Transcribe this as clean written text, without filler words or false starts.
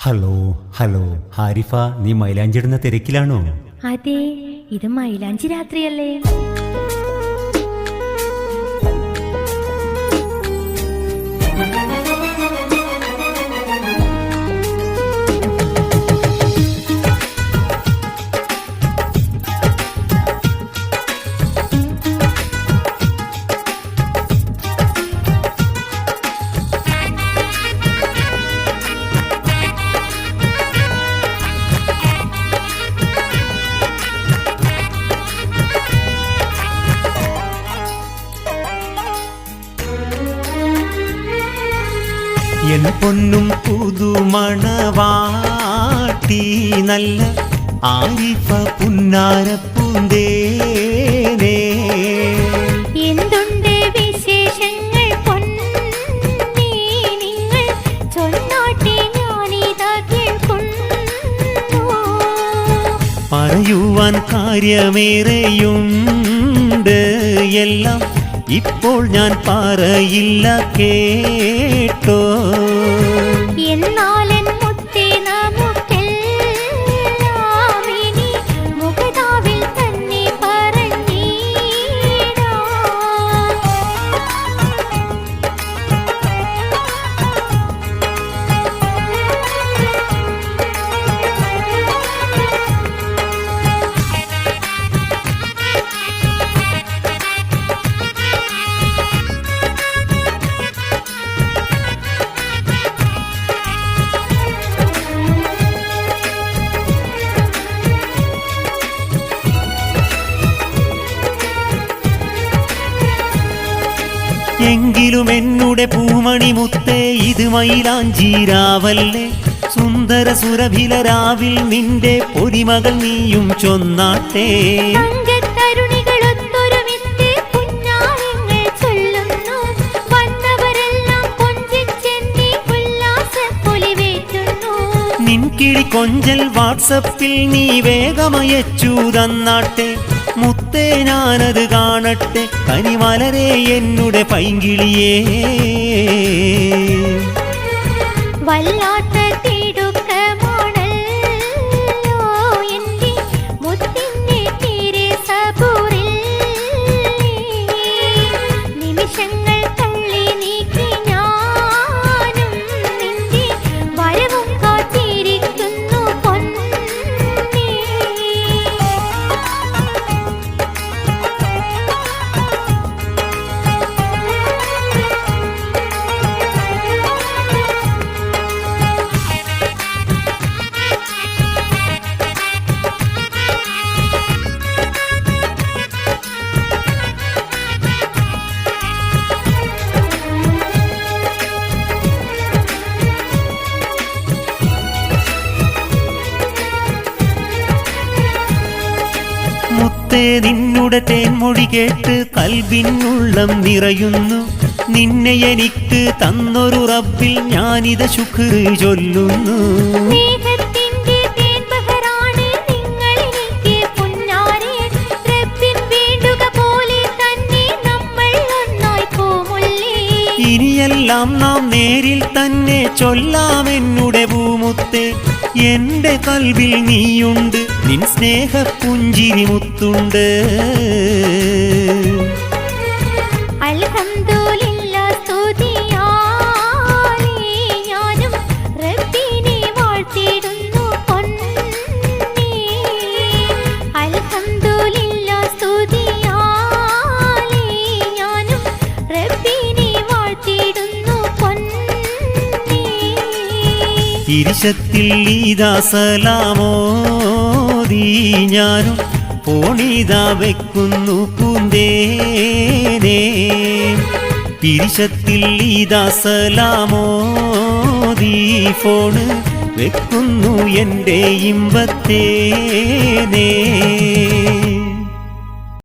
Hello hello Harifa, നീ മൈലാഞ്ചിടുന്ന തിരക്കിലാണോ? അതെ, ഇത് മൈലാഞ്ചി രാത്രിയല്ലേ? എൻ പൊന്നും പുതുമണവാട്ടി നല്ല ആരിഫ പുന്നാരപ്പൂന്തേനേ, എന്തുണ്ട് വിശേഷങ്ങൾ പൊന്നേ, നിങ്ങൾ ചൊന്നാട്ടെ ഞാനിതാ കേൾക്കുന്നു. പറയുവാൻ കാര്യമേറെയുണ്ട്, എല്ലാം ഇപ്പോൾ ഞാൻ പറയില്ല, കേട്ടോ. എന്നാലെൻ മുത്തേ നമുക്കെല്ലാം ഇനി മുഖതാവിൽ തന്നെ പറഞ്ഞിടാം. എങ്കിലും എന്നുടെ പൂമണി മുത്തേ, ഇത് മൈലാഞ്ചിരാവല്ലേ, സുന്ദര സുരഭിലരാവിൽ നിന്റെ പൊരിമകൾ നീയും ചൊന്നാട്ടെ. നിൻകിളി കൊഞ്ചൽ വാട്സപ്പിൽ നീ വേഗമയച്ചു തന്നാട്ടെ, മുത്തേ ഞാനത് കാണട്ടെ, കനിമലരെ എന്നുടെ പൈങ്കിളിയേ. വല്ലാത്ത തിടുക്കമാണല്ലോ എൻ്റെ മുത്തിൻ്റെ തീരെ സബൂറിൽ, നിമിഷങ്ങൾ തള്ളി നീക്കി ഞാനും നിന്റെ വരവും കാത്തിരിക്കുന്നു പൊന്നേ. മുത്തേ നിന്നുടെ തേൻമൊഴി കേട്ട് കൽബിനുള്ളം നിറയുന്നു, നിന്നെ എനിക്ക് തന്നൊരു റബ്ബിൽ ഞാനിത് ശുക്ർ ചൊല്ലുന്നു. ഇനിയെല്ലാം നാം നേരിൽ തന്നെ ചൊല്ലാം എന്നുടെ പൂമുത്തേ, എന്റെ കൽബിൽ നീയുണ്ട്, നിൻ സ്നേഹ പുഞ്ചിരി മുത്തുണ്ട്. അൽഹംദുലില്ലാഹ് സ്തുതിയാലേ ഞാനും റബ്ബിനെ വാഴ്ത്തിടുന്നു പൊന്നേ. അൽഹംദുലില്ലാഹ് സ്തുതിയാലേ ഞാനും റബ്ബിനെ വാഴ്ത്തിടുന്നു പൊന്നേ. തിരിശത്തിൽ ഈദാ സലാമോദി ഞാനും ഫോണിതാ വെക്കുന്നു പൂന്തേനേ, തിരിശത്തിൽ ഈദാ സലാമോദി ഫോണ് വെക്കുന്നു എൻ്റെ ഇമ്പത്തേനേ.